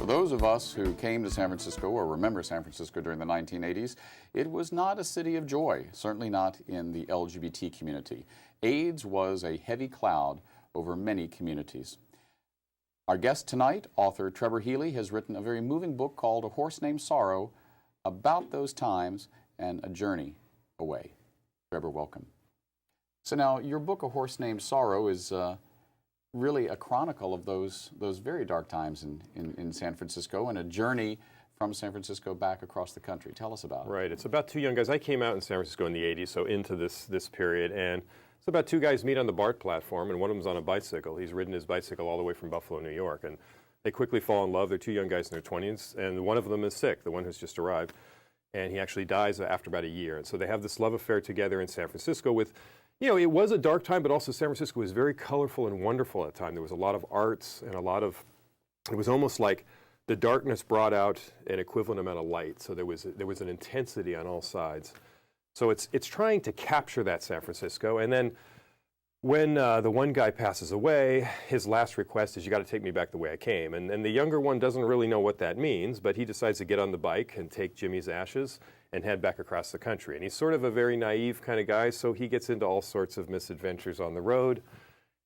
For those of us who came to San Francisco or remember San Francisco during the 1980s, it was not a city of joy, certainly not in the LGBT community. AIDS was a heavy cloud over many communities. Our guest tonight, author Trebor Healey, has written a very moving book called A Horse Named Sorrow about those times and a journey away. Trebor, welcome. So now, your book, A Horse Named Sorrow, is really a chronicle of those very dark times in San Francisco and a journey from San Francisco back across the country. Tell us about it. Right. It's about two young guys. I came out in San Francisco in the 80s, so into this period, and it's about two guys meet on the BART platform, and one of them's on a bicycle. He's ridden his bicycle all the way from Buffalo, New York, and they quickly fall in love. They're two young guys in their 20s, and one of them is sick, the one who's just arrived, and he actually dies after about a year. And so they have this love affair together in San Francisco with, you know, it was a dark time, but also San Francisco was very colorful and wonderful at the time. There was a lot of arts and it was almost like the darkness brought out an equivalent amount of light. So there was an intensity on all sides. So it's trying to capture that San Francisco. And then when the one guy passes away, his last request is, you got to take me back the way I came. And the younger one doesn't really know what that means, but he decides to get on the bike and take Jimmy's ashes and head back across the country. And he's sort of a very naive kind of guy, so he gets into all sorts of misadventures on the road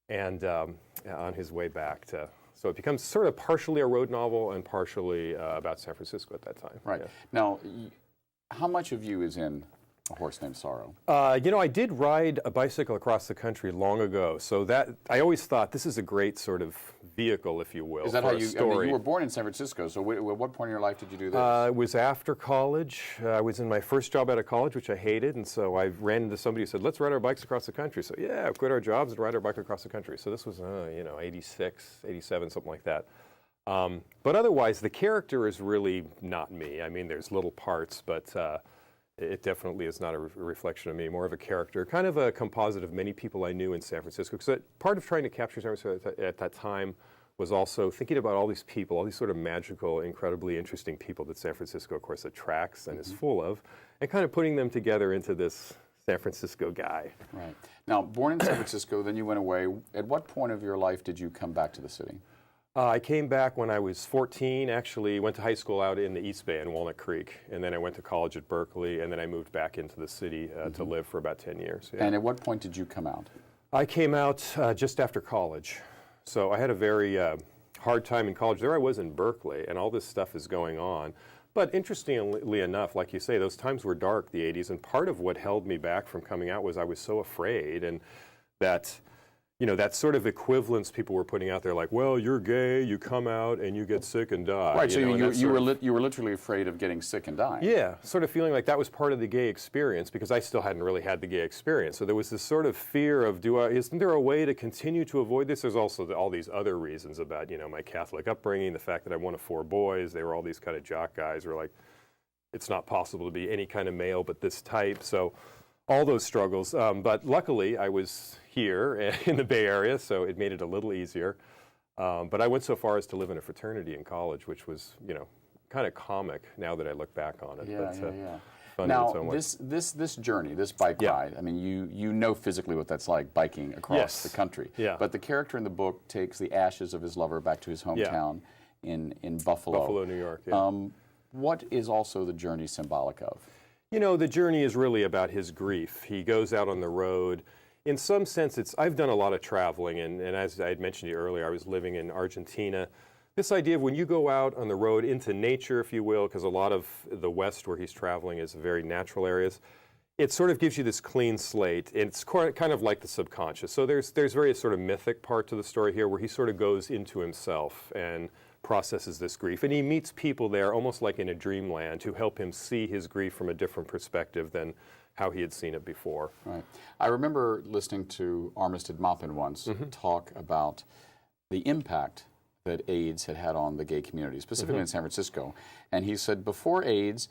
and on his way back to... So it becomes sort of partially a road novel and partially about San Francisco at that time. Right. Yeah. Now, how much of you is in A Horse Named Sorrow? You know, I did ride a bicycle across the country long ago, so that I always thought this is a great sort of vehicle, if you will. Is that for how a you? story. I mean, you were born in San Francisco, so at what point in your life did you do this? It was after college. I was in my first job out of college, which I hated, and so I ran into somebody who said, "Let's ride our bikes across the country." So yeah, quit our jobs and ride our bike across the country. So this was, you know, 86, 87, something like that. But otherwise, the character is really not me. I mean, there's little parts, but it definitely is not a reflection of me, more of a character, kind of a composite of many people I knew in San Francisco. Because part of trying to capture San Francisco at that time was also thinking about all these people, all these sort of magical, incredibly interesting people that San Francisco, of course, attracts and is full of, and kind of putting them together into this San Francisco guy. Right. Now, born in San Francisco, then you went away. At what point of your life did you come back to the city? I came back when I was 14, actually went to high school out in the East Bay in Walnut Creek, and then I went to college at Berkeley, and then I moved back into the city to live for about 10 years. Yeah. And at what point did you come out? I came out just after college. So I had a very hard time in college. There I was in Berkeley, and all this stuff is going on. But interestingly enough, like you say, those times were dark, the 80s, and part of what held me back from coming out was I was so afraid, and that, you know, that sort of equivalence people were putting out there, like, well, you're gay, you come out, and you get sick and die. Right, so you were were literally afraid of getting sick and dying. Yeah, sort of feeling like that was part of the gay experience, because I still hadn't really had the gay experience. So there was this sort of fear of, isn't there a way to continue to avoid this? There's also all these other reasons about, you know, my Catholic upbringing, the fact that I'm one of 4 boys. They were all these kind of jock guys who were like, it's not possible to be any kind of male but this type. So all those struggles. But luckily, I was here in the Bay Area, so it made it a little easier. But I went so far as to live in a fraternity in college, which was, you know, kind of comic now that I look back on it. Yeah, but, yeah. Fun now, in its own way. this journey, this bike ride, I mean, you know physically what that's like, biking across the country. Yeah. But the character in the book takes the ashes of his lover back to his hometown in Buffalo. Buffalo, New York, yeah. What is also the journey symbolic of? You know, the journey is really about his grief. He goes out on the road. In some sense, I've done a lot of traveling, and as I had mentioned to you earlier, I was living in Argentina. This idea of when you go out on the road into nature, if you will, because a lot of the West where he's traveling is very natural areas, it sort of gives you this clean slate. It's kind of like the subconscious. So there's various sort of mythic part to the story here where he sort of goes into himself and processes this grief. And he meets people there almost like in a dreamland who help him see his grief from a different perspective than how he had seen it before. Right. I remember listening to Armistead Maupin once talk about the impact that AIDS had on the gay community, specifically in San Francisco. And he said before AIDS,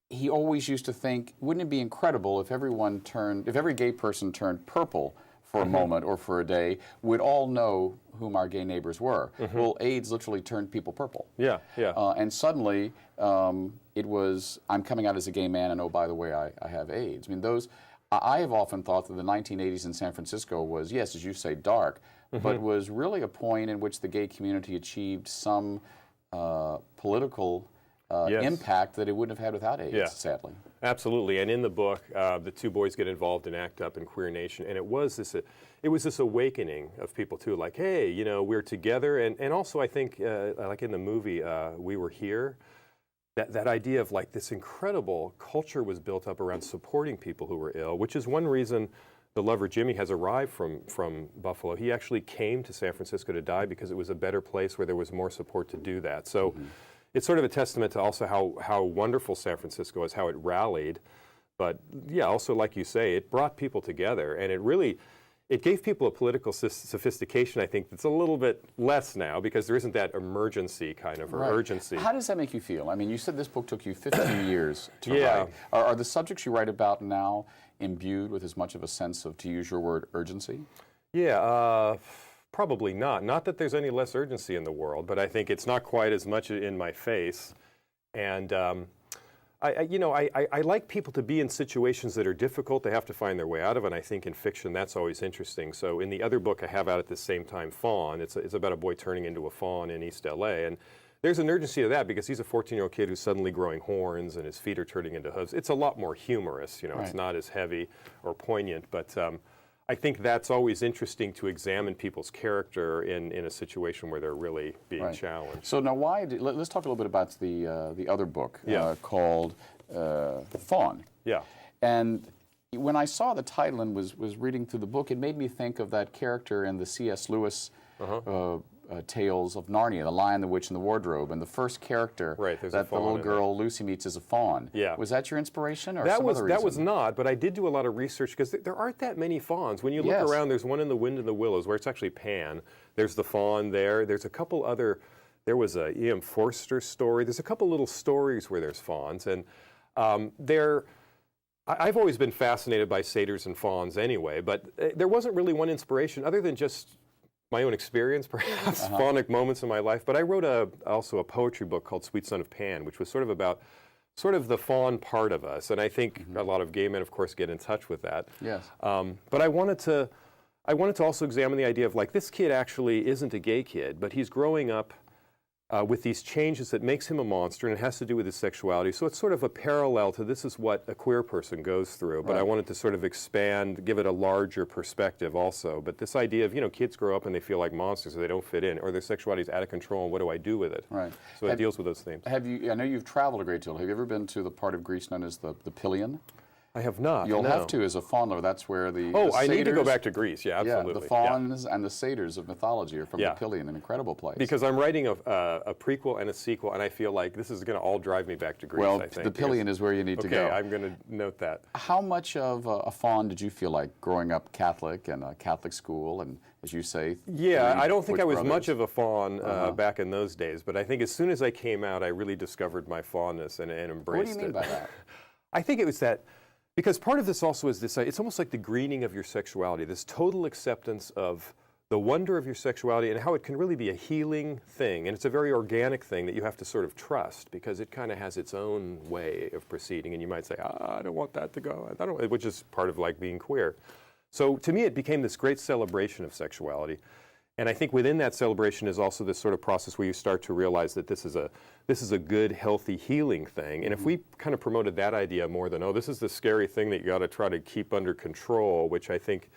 he always used to think, wouldn't it be incredible if every gay person turned purple for a moment or for a day, we'd all know whom our gay neighbors were. Well, AIDS literally turned people purple. Yeah, yeah. And suddenly, it was, I'm coming out as a gay man, and oh, by the way, I have AIDS. I mean, I have often thought that the 1980s in San Francisco was, yes, as you say, dark, but was really a point in which the gay community achieved some political Yes. impact that it wouldn't have had without AIDS, Yeah. sadly. Absolutely, and in the book, the two boys get involved in ACT UP and Queer Nation, and it was this awakening of people too, like, hey, you know, we're together, and also I think, like in the movie, We Were Here, that idea of like this incredible culture was built up around supporting people who were ill, which is one reason the lover Jimmy has arrived from Buffalo. He actually came to San Francisco to die because it was a better place where there was more support to do that. So. It's sort of a testament to also how wonderful San Francisco is, how it rallied. But yeah, also like you say, it brought people together, and it gave people a political sophistication, I think, that's a little bit less now because there isn't that emergency kind of, or urgency. How does that make you feel? I mean, you said this book took you 15 years to Yeah. write. Are the subjects you write about now imbued with as much of a sense of, to use your word, urgency? Yeah, probably not. Not that there's any less urgency in the world, but I think it's not quite as much in my face. And I like people to be in situations that are difficult. They have to find their way out of, and I think in fiction that's always interesting. So in the other book I have out at the same time, Fawn, it's about a boy turning into a fawn in East LA, and there's an urgency to that because he's a 14-year-old kid who's suddenly growing horns and his feet are turning into hooves. It's a lot more humorous, you know. Right. It's not as heavy or poignant, but I think that's always interesting to examine people's character in a situation where they're really being challenged. So now let's talk a little bit about the other book called Fawn. Yeah. And when I saw the title and was reading through the book, it made me think of that character in the C.S. Lewis tales of Narnia, The Lion, the Witch, and the Wardrobe, and the first character that the little girl Lucy meets is a fawn. Yeah. Was that your inspiration, or that some other reason? That was not, but I did do a lot of research because there aren't that many fawns. When you look around, there's one in The Wind and the Willows where it's actually Pan. There's the fawn there. There's a couple other. There was a E.M. Forster story. There's a couple little stories where there's fawns, and I've always been fascinated by satyrs and fawns anyway, but there wasn't really one inspiration other than just my own experience, perhaps, faunic moments in my life. But I wrote also a poetry book called Sweet Son of Pan, which was sort of about the fawn part of us. And I think a lot of gay men, of course, get in touch with that. Yes. But I wanted to also examine the idea of, like, this kid actually isn't a gay kid, but he's growing up with these changes that makes him a monster, and it has to do with his sexuality. So it's sort of a parallel to this is what a queer person goes through, but I wanted to sort of expand, give it a larger perspective also. But this idea of, you know, kids grow up and they feel like monsters, or they don't fit in, or their sexuality is out of control, and what do I do with it? Right. So it deals with those themes. I know you've traveled a great deal. Have you ever been to the part of Greece known as the Pilion? I have not. You'll have to as a fawn lover. That's where the I satyrs, need to go back to Greece. Yeah, absolutely. Yeah, the fawns and the satyrs of mythology are from the Pilion, an incredible place. Because I'm writing a prequel and a sequel, and I feel like this is going to all drive me back to Greece. Well, I think, the Pilion is where you need to go. Okay, I'm going to note that. How much of a fawn did you feel like growing up Catholic and a Catholic school, and as you say? Yeah, I don't think I was much of a fawn back in those days, but I think as soon as I came out, I really discovered my fawnness and embraced it. What do you mean by that? I think it was that. Because part of this also is this, it's almost like the greening of your sexuality, this total acceptance of the wonder of your sexuality and how it can really be a healing thing. And it's a very organic thing that you have to sort of trust because it kind of has its own way of proceeding. And you might say, I don't want that to go, which is part of like being queer. So to me, it became this great celebration of sexuality. And I think within that celebration is also this sort of process where you start to realize that this is a good, healthy, healing thing. And if we kind of promoted that idea more than, this is the scary thing that you got to try to keep under control, which I think,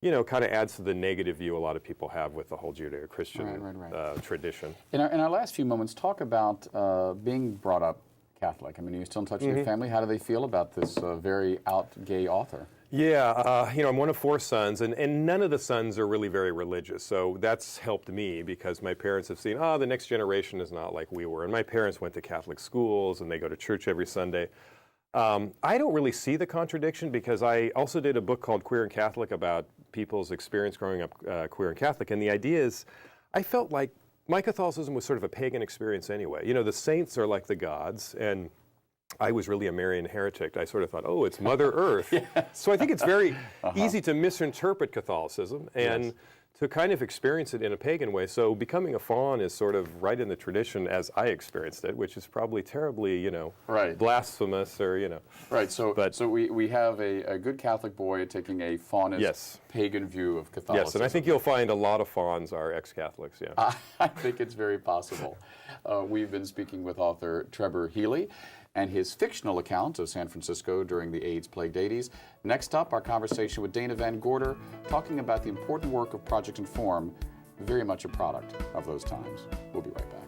you know, kind of adds to the negative view a lot of people have with the whole Judeo-Christian tradition. In our last few moments, talk about being brought up Catholic. I mean, are you still in touch with your family? How do they feel about this very out gay author? Yeah, you know, I'm one of 4 sons, and none of the sons are really very religious. So that's helped me because my parents have seen, the next generation is not like we were. And my parents went to Catholic schools, and they go to church every Sunday. I don't really see the contradiction because I also did a book called Queer and Catholic about people's experience growing up queer and Catholic. And the idea is, I felt like my Catholicism was sort of a pagan experience anyway. You know, the saints are like the gods, and I was really a Marian heretic. I sort of thought, it's Mother Earth. So I think it's very easy to misinterpret Catholicism and to kind of experience it in a pagan way. So becoming a fawn is sort of right in the tradition as I experienced it, which is probably terribly, Right. blasphemous or, Right, so we have a good Catholic boy taking a faunist, Yes. pagan view of Catholicism. Yes, and I think you'll find a lot of fawns are ex-Catholics, yeah. I think it's very possible. We've been speaking with author Trebor Healey and his fictional account of San Francisco during the AIDS-plagued 80s. Next up, our conversation with Dana Van Gorder, talking about the important work of Project Inform, very much a product of those times. We'll be right back.